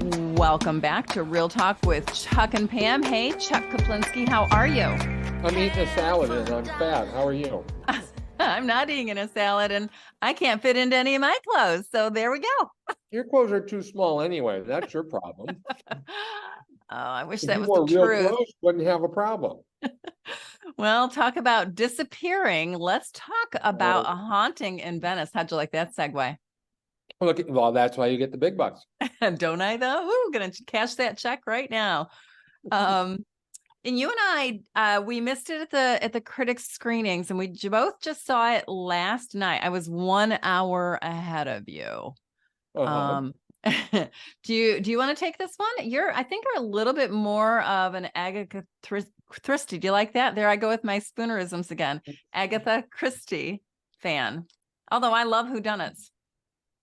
Welcome back to Real Talk with Chuck and Pam. Hey, Chuck Kaplinski, how are you? I'm eating a salad and I'm fat. How are you? I'm not eating a salad and I can't fit into any of my clothes. So there we go. Your clothes are too small anyway. That's your problem. Oh, I wish If that you was the wore real truth. clothes, you wouldn't have a problem. Well, talk about disappearing. Let's talk about a haunting in Venice. How'd you like that segue? Look, well, that's why you get the big bucks. Don't I though? Ooh, gonna cash that check right now. And you and I, we missed it at the critics screenings, and we both just saw it last night. I was 1 hour ahead of you. Uh-huh. Do you want to take this one? I think you're a little bit more of an Agatha Christie. Do you like that? There I go with my Spoonerisms again. Agatha Christie fan. Although I love whodunits.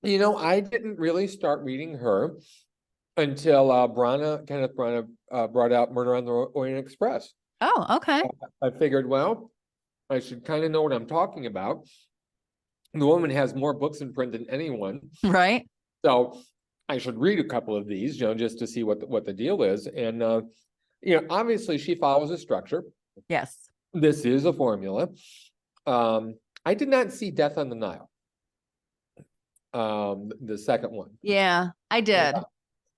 You know, I didn't really start reading her until Kenneth Branagh brought out Murder on the Orient Express. Oh, okay. I figured, well, I should kind of know what I'm talking about. The woman has more books in print than anyone. Right. So I should read a couple of these, just to see what the deal is. And obviously she follows a structure. Yes. This is a formula. I did not see Death on the Nile. The second one. Yeah, I did.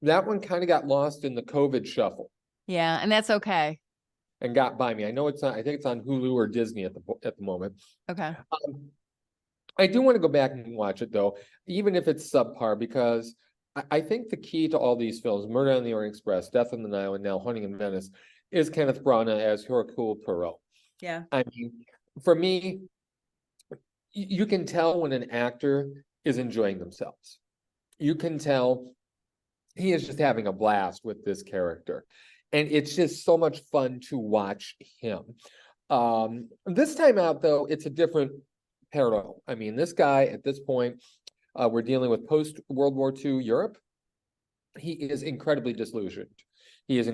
That one kind of got lost in the COVID shuffle. Yeah, and that's okay. And got by me. I know I think it's on Hulu or Disney at the moment. Okay. I do want to go back and watch it though, even if it's subpar, because I think the key to all these films, Murder on the Orient Express, Death on the Nile, and now Haunting in Venice, is Kenneth Branagh as Hercule Poirot. Yeah. I mean, for me, you can tell when an actor is enjoying themselves. You can tell he is just having a blast with this character. And it's just so much fun to watch him. This time out, though, it's a different Poirot. I mean, this guy at this point, we're dealing with post-World War II Europe. He is incredibly disillusioned. He's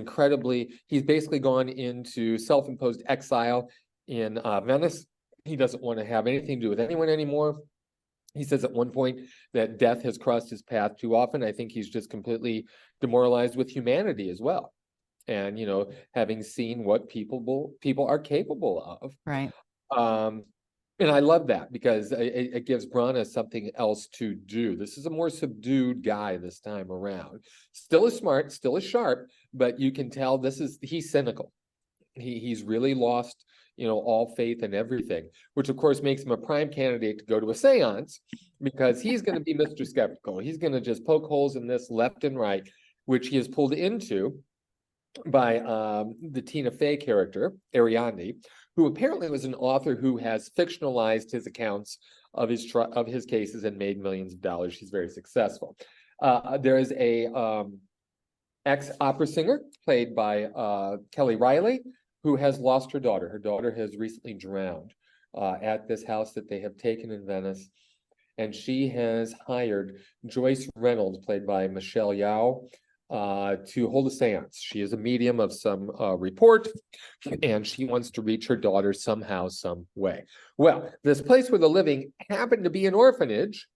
basically gone into self-imposed exile in Venice. He doesn't want to have anything to do with anyone anymore. He says at one point that death has crossed his path too often. I think he's just completely demoralized with humanity as well. And, having seen what people are capable of. Right. And I love that because it gives Branagh something else to do. This is a more subdued guy this time around. Still as smart, still as sharp, but you can tell he's cynical. He's really lost, all faith in everything, which of course makes him a prime candidate to go to a seance because he's going to be Mr. Skeptical. He's going to just poke holes in this left and right, which he is pulled into by the Tina Fey character, Ariadne, who apparently was an author who has fictionalized his accounts of his cases and made millions of dollars. She's very successful. There is a ex-opera singer played by Kelly Riley, who has lost her daughter. Her daughter has recently drowned at this house that they have taken in Venice. And she has hired Joyce Reynolds, played by Michelle Yeoh, to hold a seance. She is a medium of some report, and she wants to reach her daughter somehow, some way. Well, this place where they're living happened to be an orphanage,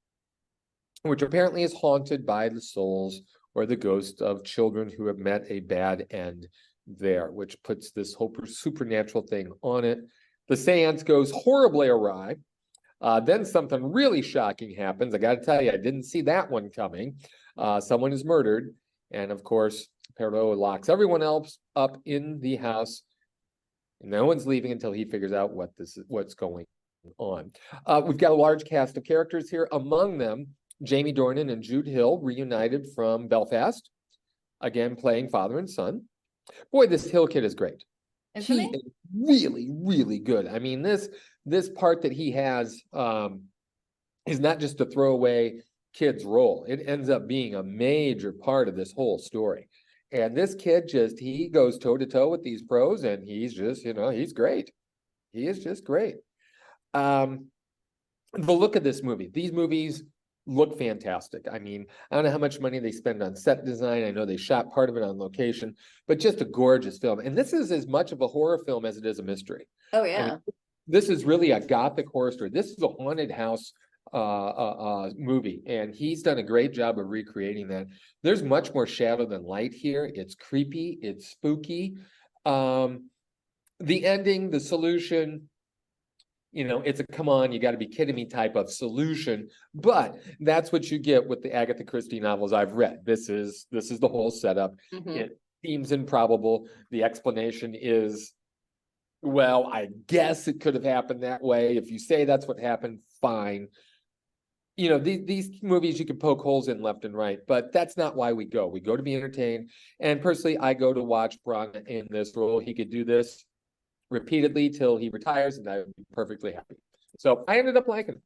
which apparently is haunted by the souls or the ghosts of children who have met a bad end there, which puts this whole supernatural thing on it. The seance goes horribly awry. Then something really shocking happens. I got to tell you, I didn't see that one coming. Someone is murdered. And of course, Poirot locks everyone else up in the house. And no one's leaving until he figures out what's going on. We've got a large cast of characters here. Among them, Jamie Dornan and Jude Hill, reunited from Belfast, again playing father and son. Boy, this Hill kid is great. Isn't he? Is really, really good. I mean, this part that he has is not just a throwaway kid's role. It ends up being a major part of this whole story. And this kid he goes toe to toe with these pros, and he's just, he's great. He is just great. The look of this movie, these movies look fantastic. I mean, I don't know how much money they spend on set design. I know they shot part of it on location, but just a gorgeous film. And this is as much of a horror film as it is a mystery. Oh, yeah. I mean, this is really a gothic horror story. This is a haunted house movie, and he's done a great job of recreating that. There's much more shadow than light here. It's creepy, it's spooky. The ending, the solution, it's a come on, you got to be kidding me type of solution, but that's what you get with the Agatha Christie novels I've read. This is the whole setup. It seems improbable. The explanation is, well, I guess it could have happened that way. If you say that's what happened, fine. These movies you can poke holes in left and right, but that's not why we go. We go to be entertained. And personally, I go to watch Braun in this role. He could do this repeatedly till he retires, and I would be perfectly happy. So I ended up liking it.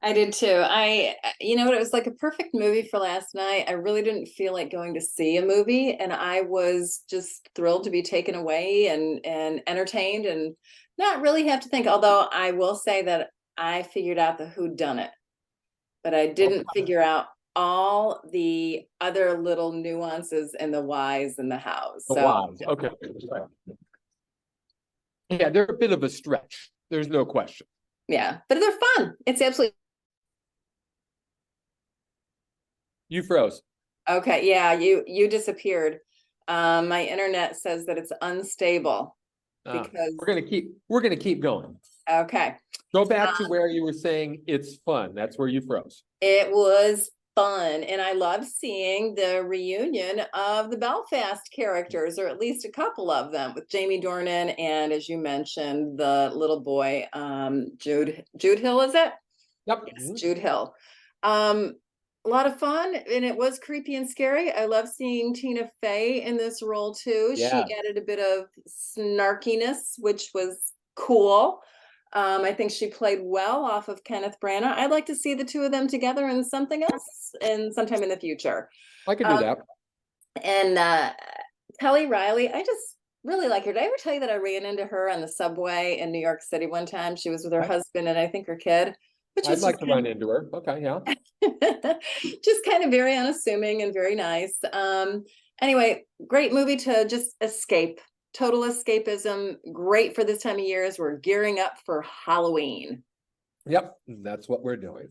I did too. It was like a perfect movie for last night. I really didn't feel like going to see a movie, and I was just thrilled to be taken away and entertained and not really have to think. Although I will say that I figured out the whodunit, but I didn't figure out all the other little nuances and the whys in the house. The whys, okay. Yeah, they're a bit of a stretch. There's no question. Yeah, but they're fun. It's absolutely. You froze. Okay, yeah, you disappeared. My internet says that it's unstable because we're gonna keep going. Okay. Go back to where you were saying it's fun. That's where you froze. It was fun, and I love seeing the reunion of the Belfast characters, or at least a couple of them, with Jamie Dornan and, as you mentioned, the little boy, Jude Hill, is it? Yep. Yes, Jude Hill. A lot of fun, and it was creepy and scary. I love seeing Tina Fey in this role too. Yeah. She added a bit of snarkiness, which was cool. I think she played well off of Kenneth Branagh. I'd like to see the two of them together in something else and sometime in the future. I could do that. And Kelly Riley, I just really like her. Did I ever tell you that I ran into her on the subway in New York City one time? She was with her husband and I think her kid. I'd like to run into her. Okay, yeah. Just kind of very unassuming and very nice. Anyway, great movie to just escape. Total escapism. Great for this time of year as we're gearing up for Halloween. Yep, that's what we're doing.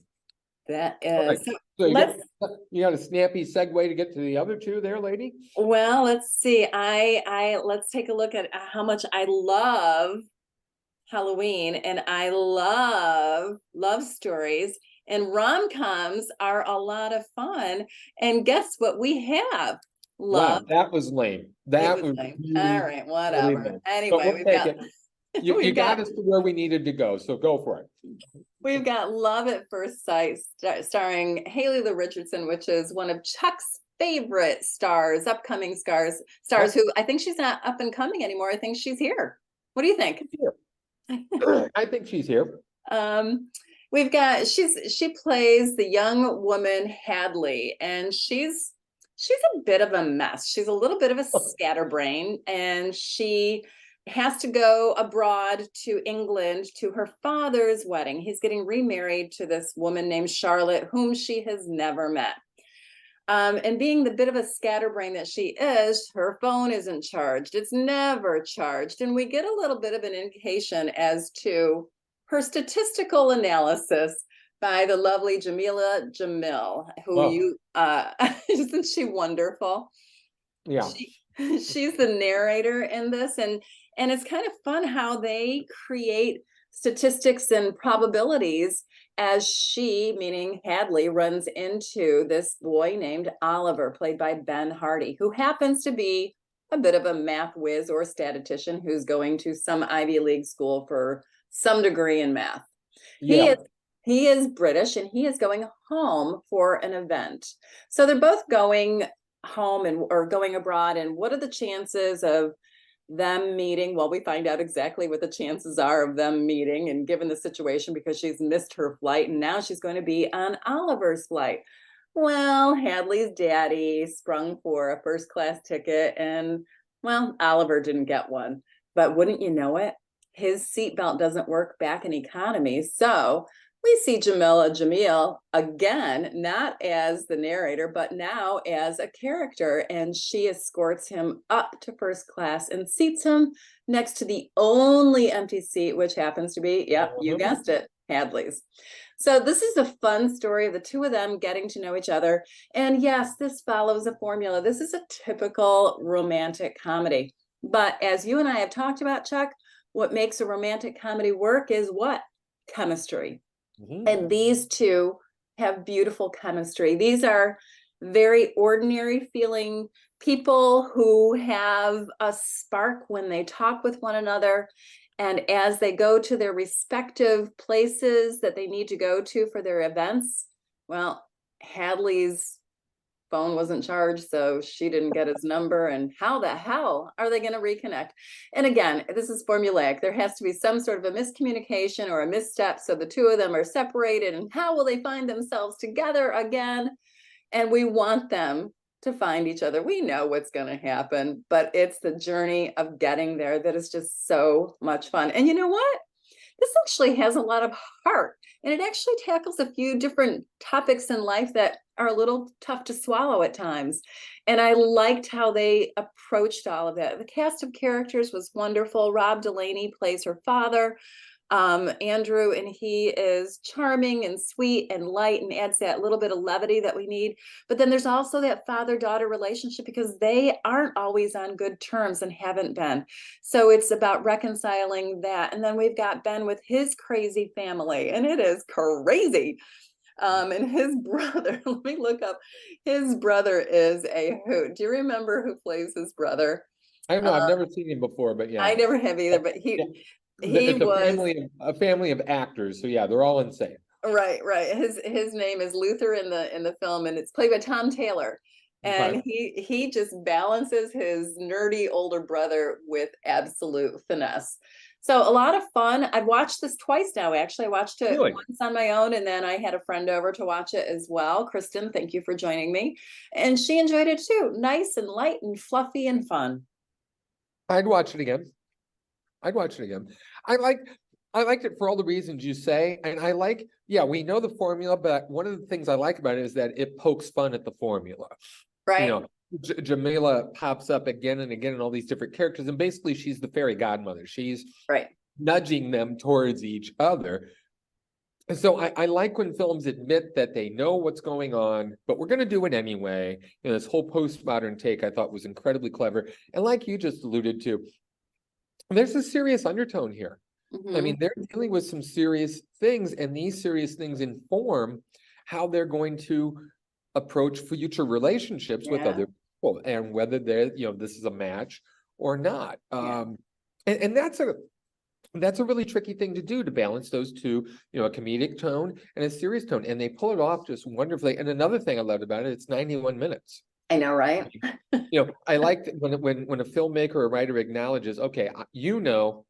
That is. Right. So you got a snappy segue to get to the other two there, lady? Well, let's see. Let's take a look at how much I love Halloween, and I love stories, and rom-coms are a lot of fun. And guess what we have? Wow, that was lame. That was lame. Really, all right, whatever. Really anyway, we'll take it. You got us to where we needed to go, so go for it. We've got Love at First Sight, starring Haley Lu Richardson, which is one of Chuck's favorite upcoming stars who I think she's not up and coming anymore. I think she's here. What do you think? I think she's here. We've got she plays the young woman Hadley, and she's a bit of a mess. She's a little bit of a scatterbrain, and she has to go abroad to England to her father's wedding. He's getting remarried to this woman named Charlotte, whom she has never met. And being the bit of a scatterbrain that she is, her phone isn't charged. It's never charged. And we get a little bit of an indication as to her statistical analysis by the lovely Jamila Jamil, who isn't she wonderful? Yeah. She's the narrator in this, and it's kind of fun how they create statistics and probabilities as she, meaning Hadley, runs into this boy named Oliver, played by Ben Hardy, who happens to be a bit of a math whiz or statistician who's going to some Ivy League school for some degree in math. Yeah. He is British, and he is going home for an event. So they're both going home or going abroad. And what are the chances of them meeting? Well, we find out exactly what the chances are of them meeting, and given the situation, because she's missed her flight and now she's going to be on Oliver's flight. Well, Hadley's daddy sprung for a first-class ticket, and well, Oliver didn't get one. But wouldn't you know it, his seatbelt doesn't work back in economy. So we see Jamila Jamil again, not as the narrator, but now as a character, and she escorts him up to first class and seats him next to the only empty seat, which happens to be, you guessed it, Hadley's. So this is a fun story of the two of them getting to know each other. And yes, this follows a formula. This is a typical romantic comedy. But as you and I have talked about, Chuck, what makes a romantic comedy work is what? Chemistry. Mhm. And these two have beautiful chemistry. These are very ordinary feeling people who have a spark when they talk with one another. And as they go to their respective places that they need to go to for their events, well, Hadley's phone wasn't charged, so she didn't get his number. And how the hell are they going to reconnect? And again, this is formulaic. There has to be some sort of a miscommunication or a misstep. So the two of them are separated. And how will they find themselves together again? And we want them to find each other. We know what's going to happen, but it's the journey of getting there that is just so much fun. And you know what? This actually has a lot of heart, and it actually tackles a few different topics in life that are a little tough to swallow at times. And I liked how they approached all of that. The cast of characters was wonderful. Rob Delaney plays her father, Andrew, and he is charming and sweet and light and adds that little bit of levity that we need. But then there's also that father-daughter relationship because they aren't always on good terms and haven't been. So it's about reconciling that. And then we've got Ben with his crazy family, and it is crazy. And his brother, let me look up. His brother is a hoot. Do you remember who plays his brother? I don't know. I've never seen him before, but I yeah. never have either, but Yeah. he It's was a family of actors. So yeah, they're all insane. right. His name is Luther in the film, and it's played by Tom Taylor. Okay. And he just balances his nerdy older brother with absolute finesse. So a lot of fun. I've watched this twice now, actually. I watched it Really? once on my own, and then I had a friend over to watch it as well. Kristen, thank you for joining me. And she enjoyed it too. Nice and light and fluffy and fun. I'd watch it again. I'd watch it again. I like I liked it for all the reasons you say. And I like, yeah, we know the formula, but one of the things I like about it is that it pokes fun at the formula. You Right? know, Jamila pops up again and again in all these different characters, and basically she's the fairy godmother. She's Right. nudging them towards each other. And so I like when films admit that they know what's going on, but we're going to do it anyway. You know, this whole postmodern take I thought was incredibly clever. And like you just alluded to, there's a serious undertone here. I mean, Mhm. they're dealing with some serious things, and these serious things inform how they're going to approach future relationships with Yeah. other people and whether they're, you know, this is a match or not. Yeah. And that's a really tricky thing to do, to balance those two, you know, a comedic tone and a serious tone. And they pull it off just wonderfully. And another thing I loved about it, it's 91 minutes. I know, right? You know, I liked when a filmmaker or writer acknowledges, okay, you know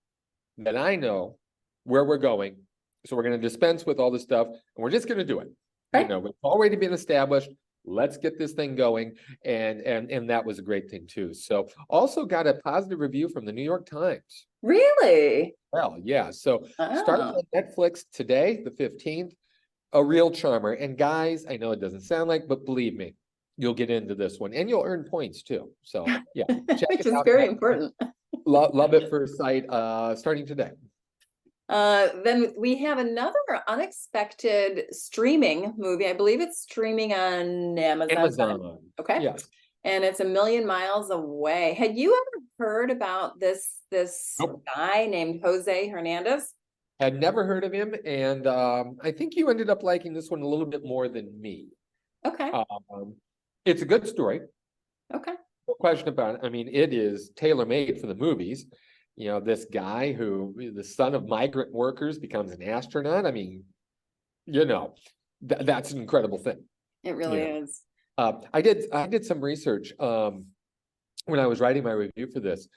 that I know where we're going. So we're going to dispense with all this stuff and we're just going to do it. You Right. know, it's already been established. Let's get this thing going. And that was a great thing too. So also got a positive review from the New York Times. Really? Well, yeah. So starts Oh. on Netflix today, the 15th, a real charmer. And guys, I know it doesn't sound like, but believe me, you'll get into this one and you'll earn points too. So yeah, check Which it is out. very important. Love it first sight, starting today. Then we have another unexpected streaming movie. I believe it's streaming on Amazon. Amazon. Okay. Yes. And it's a million miles away. Had you ever heard about this Nope. guy named Jose Hernandez? Had never heard of him, and I think you ended up liking this one a little bit more than me. Okay. It's a good story. Okay. No question about it. I mean, it is tailor-made for the movies. You know, this guy who, the son of migrant workers, becomes an astronaut. I mean, you know, that's an incredible thing. It really Yeah. is. I did some research when I was writing my review for this.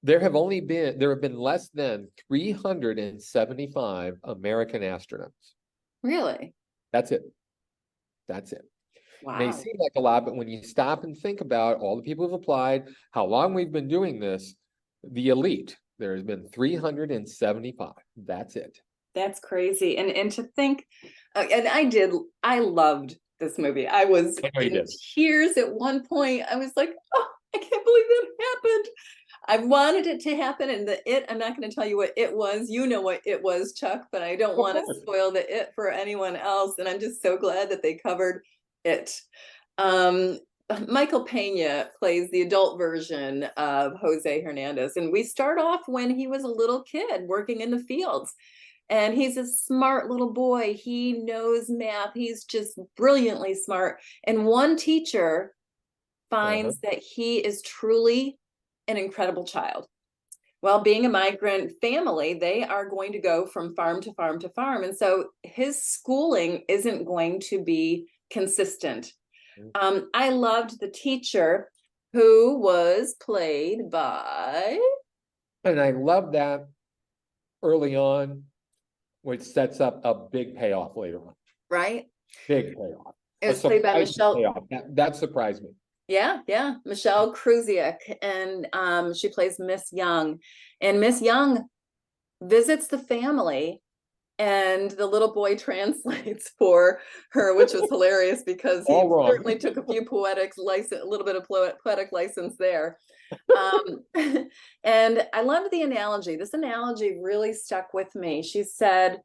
There have been less than 375 American astronauts. Really? That's it. That's it. May Wow. seem like a lot, but when you stop and think about all the people who've applied, how long we've been doing this, the elite, there has been 375. That's it. That's crazy. And to think, and I loved this movie. I was I know you in did. tears at one point. I was like, oh, I can't believe that happened. I wanted it to happen, and I'm not going to tell you what it was. You know what it was, Chuck, but I don't Of want to course. spoil the it for anyone else. And I'm just so glad that they covered it. Um, Michael Pena plays the adult version of Jose Hernandez. And we start off when he was a little kid working in the fields. And he's a smart little boy. He knows math. He's just brilliantly smart. And one teacher finds that he is truly an incredible child. Well, being a migrant family, they are going to go from farm to farm to farm. And so his schooling isn't going to be consistent. I loved the teacher, who was played by, And I love that early on, which sets up a big payoff later on. right? Big payoff. It A was played by surprising Michelle. payoff. That surprised me. Yeah, Michelle Krusiak, and she plays Miss Young. And Miss Young visits the family, and the little boy translates for her, which was hilarious because he All wrong. certainly took a few poetic license, a little bit of poetic license there. And I loved the analogy. This analogy really stuck with me. She said,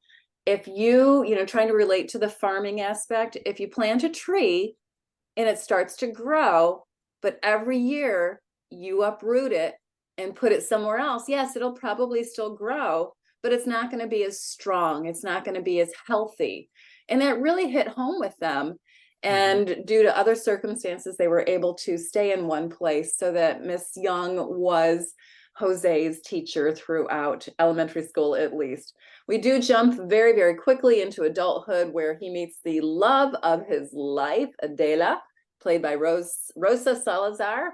if trying to relate to the farming aspect, if you plant a tree and it starts to grow, but every year you uproot it and put it somewhere else, yes, it'll probably still grow, but it's not going to be as strong. It's not going to be as healthy. And that really hit home with them. And due to other circumstances, they were able to stay in one place, so that Miss Young was Jose's teacher throughout elementary school, at least. We do jump very, very quickly into adulthood, where he meets the love of his life, Adela, played by Rosa Salazar.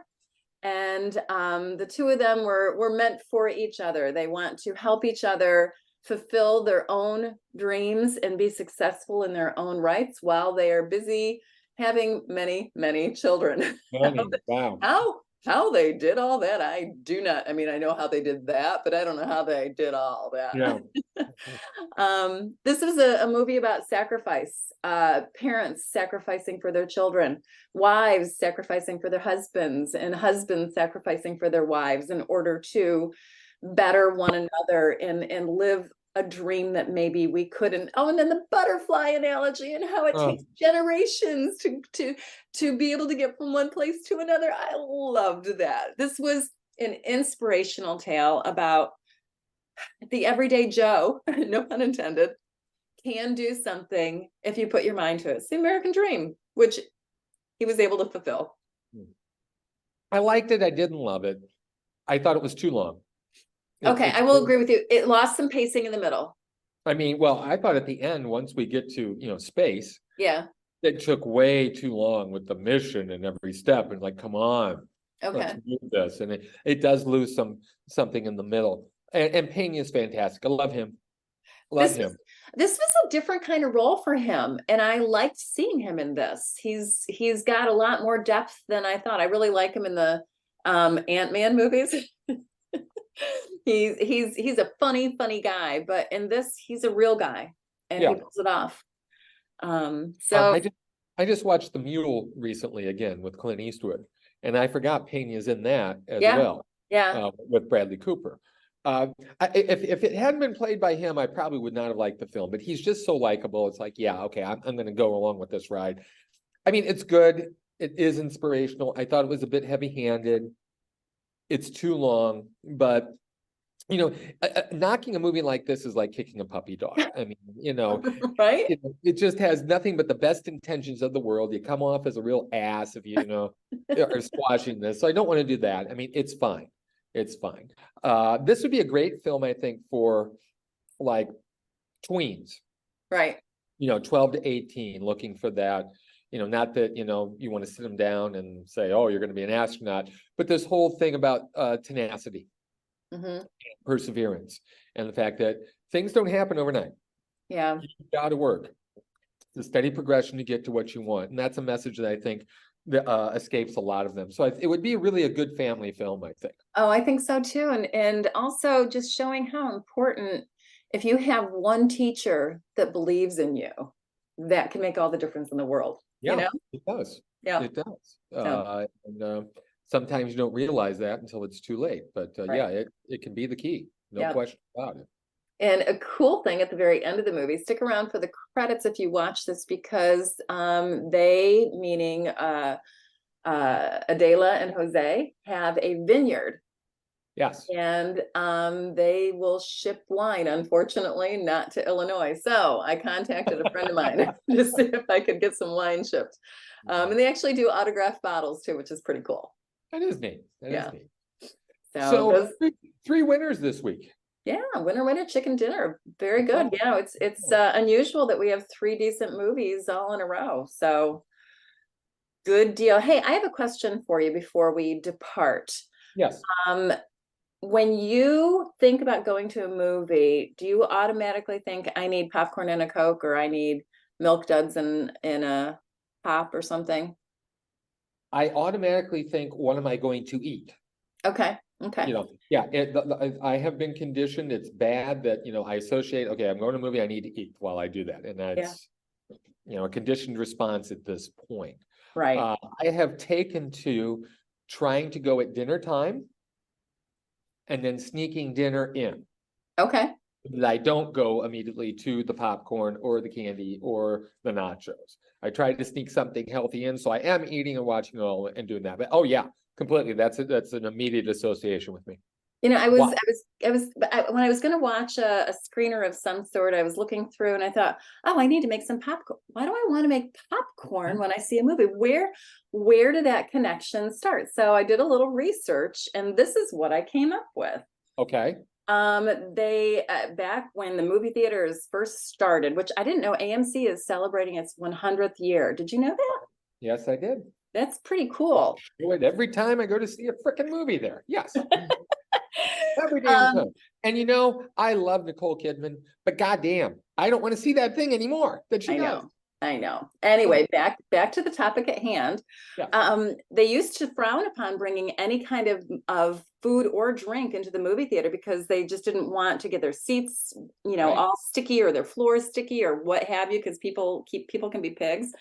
And the two of them were meant for each other. They want to help each other fulfill their own dreams and be successful in their own rights, while they are busy having many, many children. Wow. How they did all that, I do not. I mean, I know how they did that, but I don't know how they did all that. Yeah. This was a movie about sacrifice, parents sacrificing for their children, wives sacrificing for their husbands, and husbands sacrificing for their wives in order to better one another and live a dream that maybe we couldn't. Oh, and then the butterfly analogy, and how it takes generations to be able to get from one place to another. I loved that. This was an inspirational tale about the everyday Joe, no pun intended, can do something if you put your mind to it. It's the American dream, which he was able to fulfill. I liked it. I didn't love it. I thought it was too long. Okay, I will agree with you. It lost some pacing in the middle. I mean, well, I thought at the end, once we get to, space, Yeah. it took way too long with the mission and every step. And like, come on, Okay. let's do this. And it does lose something in the middle. And Pena is fantastic. I love him. This was a different kind of role for him, and I liked seeing him in this. He's got a lot more depth than I thought. I really like him in the Ant-Man movies. He's a funny guy, but in this, he's a real guy, and he pulls it off. So I just watched The Mule recently again with Clint Eastwood, and I forgot Pena's in that as well. Yeah. With Bradley Cooper. If it hadn't been played by him, I probably would not have liked the film, but he's just so likable. It's like, yeah, okay, I'm going to go along with this ride. I mean, it's good. It is inspirational. I thought it was a bit heavy-handed. It's too long, but knocking a movie like this is like kicking a puppy dog. I mean, right? It just has nothing but the best intentions of the world. You come off as a real ass if you are squashing this. So I don't want to do that. I mean, it's fine. It's fine. This would be a great film, I think, for like tweens. Right. 12 to 18, looking for that. Not that, you want to sit them down and say, oh, you're going to be an astronaut, but this whole thing about tenacity, perseverance, and the fact that things don't happen overnight. Yeah. You've got to work. It's a steady progression to get to what you want. And that's a message that I think that escapes a lot of them. So it would be really a good family film, I think. Oh, I think so too. And also just showing how important, if you have one teacher that believes in you, that can make all the difference in the world. Yeah, it does. Yeah. It does. Yeah. sometimes you don't realize that until it's too late. But Right. yeah, it can be the key. No Yep. question about it. And a cool thing at the very end of the movie, stick around for the credits if you watch this, because they, meaning Adela and Jose, have a vineyard. Yes. And they will ship wine, unfortunately, not to Illinois. So I contacted a friend of mine to see if I could get some wine shipped. And they actually do autographed bottles too, which is pretty cool. That is neat. That is Yeah. neat. So those, three winners this week. yeah, winner chicken dinner. Very good. Yeah, it's unusual that we have 3 decent movies all in a row. So good deal. Hey, I have a question for you before we depart. Yes. When you think about going to a movie, do you automatically think I need popcorn and a Coke, or I need Milk Duds in a pop or something? I automatically think, what am I going to eat? Okay. Okay. Yeah, I have been conditioned. It's bad that, I associate, okay, I'm going to a movie, I need to eat while I do that. And that's, a conditioned response at this point. Right. I have taken to trying to go at dinner time and then sneaking dinner in. Okay. That I don't go immediately to the popcorn or the candy or the nachos. I try to sneak something healthy in, so I am eating and watching it all and doing that. But oh yeah, completely. That's an immediate association with me. When I was going to watch a screener of some sort, I was looking through and I thought, oh, I need to make some popcorn. Why do I want to make popcorn when I see a movie? Where did that connection start? So I did a little research, and this is what I came up with. Okay. They back when the movie theaters first started, which I didn't know, AMC is celebrating its 100th year. Did you know that? Yes, I did. That's pretty cool. Do it every time I go to see a freaking movie there. Yes. Every damn time. And I love Nicole Kidman, but goddamn, I don't want to see that thing anymore that she does. I know. Anyway, back to the topic at hand. Yeah. They used to frown upon bringing any kind of food or drink into the movie theater because they just didn't want to get their seats, Right. all sticky, or their floors sticky, or what have you, because people can be pigs.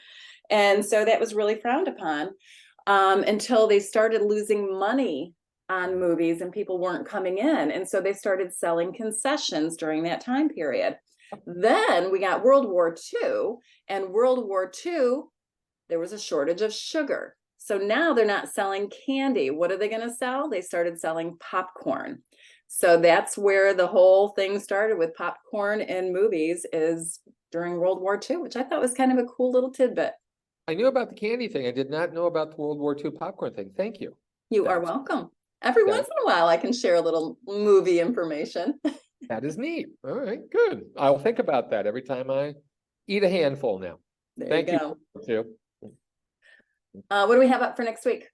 And so that was really frowned upon until they started losing money on movies and people weren't coming in. And so they started selling concessions during that time period. Then we got World War II, and World War II, there was a shortage of sugar. So now they're not selling candy. What are they going to sell? They started selling popcorn. So that's where the whole thing started with popcorn in movies, is during World War II, which I thought was kind of a cool little tidbit. I knew about the candy thing. I did not know about the World War II popcorn thing. Thank you. You are welcome. Every once in a while, I can share a little movie information. That is neat. All right, good. I'll think about that every time I eat a handful now. Thank you. Too. What do we have up for next week?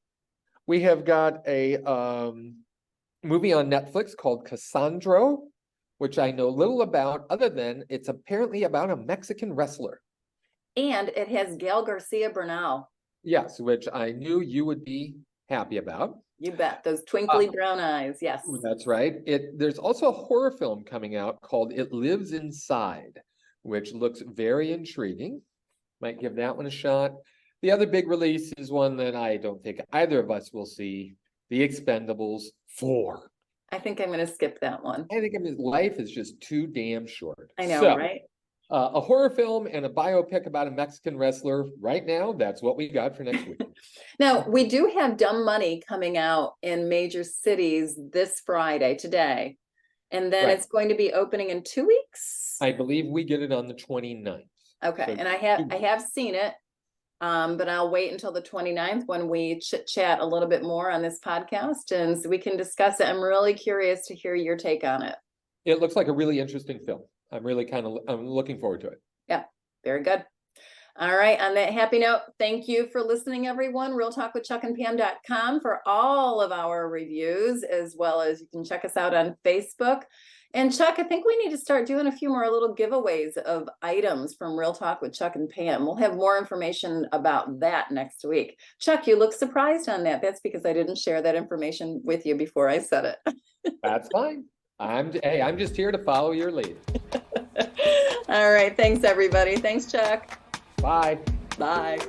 We have got a movie on Netflix called Cassandro, which I know little about, other than it's apparently about a Mexican wrestler. And it has Gael Garcia Bernal. Yes, which I knew you would be happy about. You bet. Those twinkly brown eyes. Yes. That's right. There's also a horror film coming out called It Lives Inside, which looks very intriguing. Might give that one a shot. The other big release is one that I don't think either of us will see, The Expendables 4. I think I'm going to skip that one. I think life is just too damn short. I know, right? A horror film and a biopic about a Mexican wrestler. Right now, that's what we got for next week. Now, we do have Dumb Money coming out in major cities this Friday, today. And then it's going to be opening in 2 weeks. I believe we get it on the 29th. Okay, so, and I have seen it, but I'll wait until the 29th when we chit-chat a little bit more on this podcast, and so we can discuss it. I'm really curious to hear your take on it. It looks like a really interesting film. I'm looking forward to it. Yeah, very good. All right, on that happy note, thank you for listening, everyone. realtalkwithchuckandpam.com for all of our reviews, as well as you can check us out on Facebook. And Chuck, I think we need to start doing a few more little giveaways of items from Real Talk with Chuck and Pam. We'll have more information about that next week. Chuck, you look surprised on that. That's because I didn't share that information with you before I said it. That's fine. I'm just here to follow your lead. All right. Thanks, everybody. Thanks, Chuck. Bye. Bye.